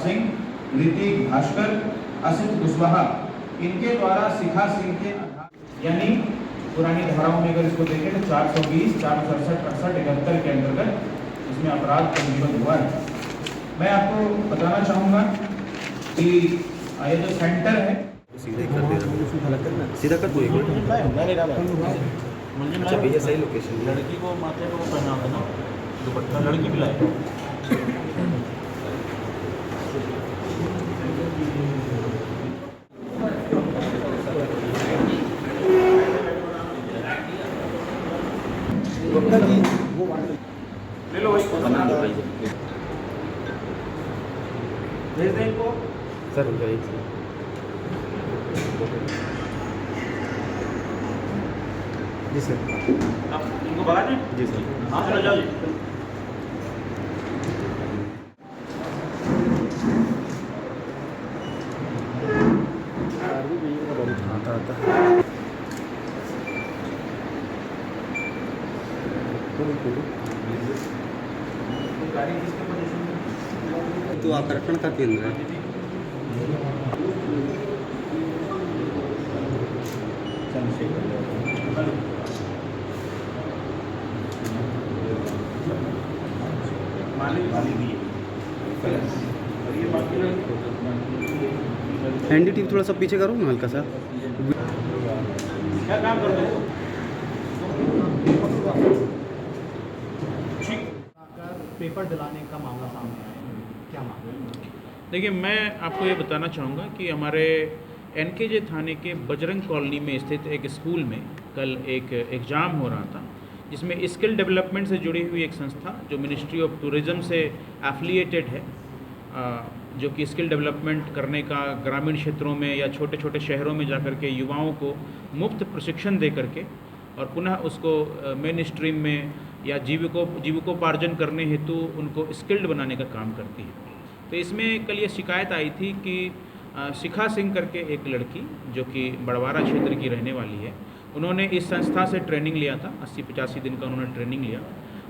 सिंह, ऋतिक भास्कर, असित कुशवाहा, इनके द्वारा शिखा सिंह के यानी पुरानी धाराओं में अगर इसको देखें तो 420, 467, 68, 71 के अंतर्गत इसमें अपराध पंजीबद्ध हुआ है। मैं आपको बताना चाहूँगा कि ये जो सेंटर है सीधा कर दो एक अच्छा भैया सही लोकेशन लड़की को माथे को पहना था ना दुपट्टा, लड़की भी लाए। ले लो भाई, भेज दें इनको सर उनका एक जी सर। अब इनको भगा दें। जी सर। हाँ चलो जाओ जी। तो आकर्षण का केंद्र है। एनडीटी थोड़ा सा पीछे करो ना हल्का सा। क्या काम करते हो? पेपर दिलाने का मामला सामने आया है, क्या मामला है? देखिए, मैं आपको ये बताना चाहूँगा कि हमारे एनकेजे थाने के बजरंग कॉलोनी में स्थित एक स्कूल में कल एक एग्ज़ाम हो रहा था, जिसमें स्किल डेवलपमेंट से जुड़ी हुई एक संस्था जो मिनिस्ट्री ऑफ टूरिज़्म से एफिलिएटेड है, जो कि स्किल डेवलपमेंट करने का ग्रामीण क्षेत्रों में या छोटे छोटे शहरों में जाकर के युवाओं को मुफ्त प्रशिक्षण दे करके और पुनः उसको मेन स्ट्रीम में या जीविकोपार्जन करने हेतु उनको स्किल्ड बनाने का काम करती है। तो इसमें कल ये शिकायत आई थी कि शिखा सिंह करके एक लड़की जो कि बड़वारा क्षेत्र की रहने वाली है, उन्होंने इस संस्था से ट्रेनिंग लिया था, 80-85 दिन का उन्होंने ट्रेनिंग लिया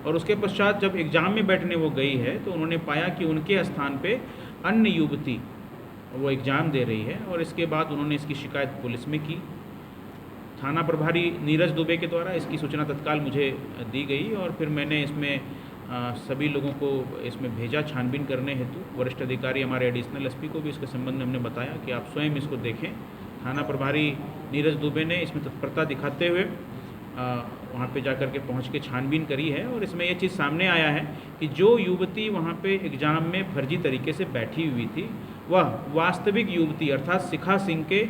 और उसके पश्चात जब एग्ज़ाम में बैठने वो गई है तो उन्होंने पाया कि उनके स्थान पे अन्य युवती वो एग्ज़ाम दे रही है और इसके बाद उन्होंने इसकी शिकायत पुलिस में की। थाना प्रभारी नीरज दुबे के द्वारा इसकी सूचना तत्काल मुझे दी गई और फिर मैंने इसमें सभी लोगों को इसमें भेजा छानबीन करने हेतु। वरिष्ठ अधिकारी हमारे एडिशनल एसपी को भी इसके संबंध में हमने बताया कि आप स्वयं इसको देखें। थाना प्रभारी नीरज दुबे ने इसमें तत्परता दिखाते हुए वहाँ पे जाकर के पहुँच के छानबीन करी है और इसमें ये चीज़ सामने आया है कि जो युवती वहाँ पे एग्ज़ाम में फर्जी तरीके से बैठी हुई थी वह वास्तविक युवती अर्थात शिखा सिंह के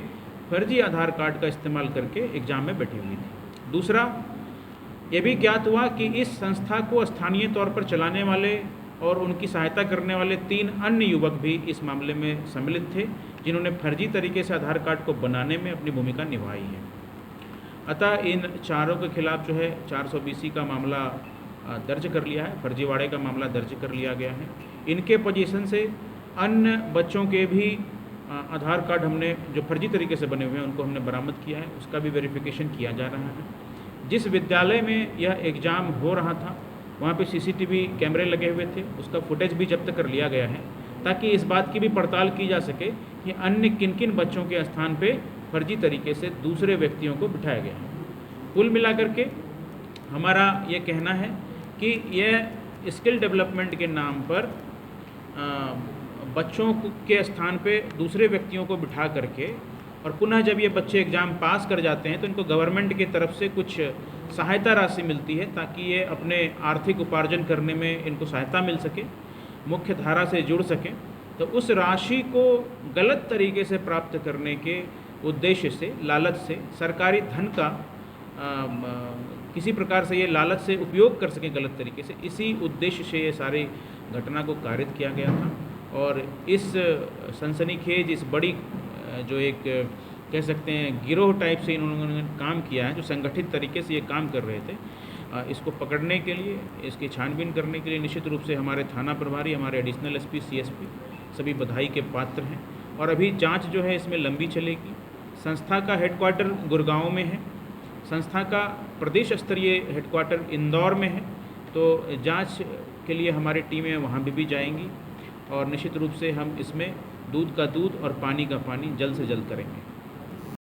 फर्जी आधार कार्ड का इस्तेमाल करके एग्ज़ाम में बैठी हुई थी। दूसरा, ये भी ज्ञात हुआ कि इस संस्था को स्थानीय तौर पर चलाने वाले और उनकी सहायता करने वाले 3 अन्य युवक भी इस मामले में सम्मिलित थे, जिन्होंने फर्जी तरीके से आधार कार्ड को बनाने में अपनी भूमिका निभाई है। अतः इन चारों के खिलाफ जो है 420 का मामला दर्ज कर लिया है, फर्जीवाड़े का मामला दर्ज कर लिया गया है। इनके पोजीशन से अन्य बच्चों के भी आधार कार्ड हमने जो फर्जी तरीके से बने हुए हैं उनको हमने बरामद किया है, उसका भी वेरिफिकेशन किया जा रहा है। जिस विद्यालय में यह एग्ज़ाम हो रहा था वहाँ पे सीसीटीवी कैमरे लगे हुए थे, उसका फुटेज भी जब्त कर लिया गया है ताकि इस बात की भी पड़ताल की जा सके कि अन्य किन किन बच्चों के स्थान पे फर्जी तरीके से दूसरे व्यक्तियों को बिठाया गया है। कुल मिलाकर के हमारा ये कहना है कि यह स्किल डेवलपमेंट के नाम पर बच्चों के स्थान पे दूसरे व्यक्तियों को बिठा करके और पुनः जब ये बच्चे एग्ज़ाम पास कर जाते हैं तो इनको गवर्नमेंट की तरफ से कुछ सहायता राशि मिलती है ताकि ये अपने आर्थिक उपार्जन करने में इनको सहायता मिल सके, मुख्य धारा से जुड़ सकें। तो उस राशि को गलत तरीके से प्राप्त करने के उद्देश्य से, लालच से, सरकारी धन का किसी प्रकार से ये लालच से उपयोग कर सकें गलत तरीके से, इसी उद्देश्य से ये सारी घटना को कारित किया गया था। और इस सनसनीखेज, इस बड़ी जो एक कह सकते हैं गिरोह टाइप से इन्होंने काम किया है, जो संगठित तरीके से ये काम कर रहे थे, इसको पकड़ने के लिए, इसकी छानबीन करने के लिए निश्चित रूप से हमारे थाना प्रभारी, हमारे एडिशनल एसपी, सीएसपी सभी बधाई के पात्र हैं। और अभी जांच जो है इसमें लंबी चलेगी। संस्था का हेडक्वार्टर गुड़गांव में है, संस्था का प्रदेश स्तरीय हेडक्वार्टर इंदौर में है, तो जांच के लिए हमारी टीमें वहाँ भी जाएंगी। और निश्चित रूप से हम इसमें दूध का दूध और पानी का पानी जल्द से जल्द करेंगे।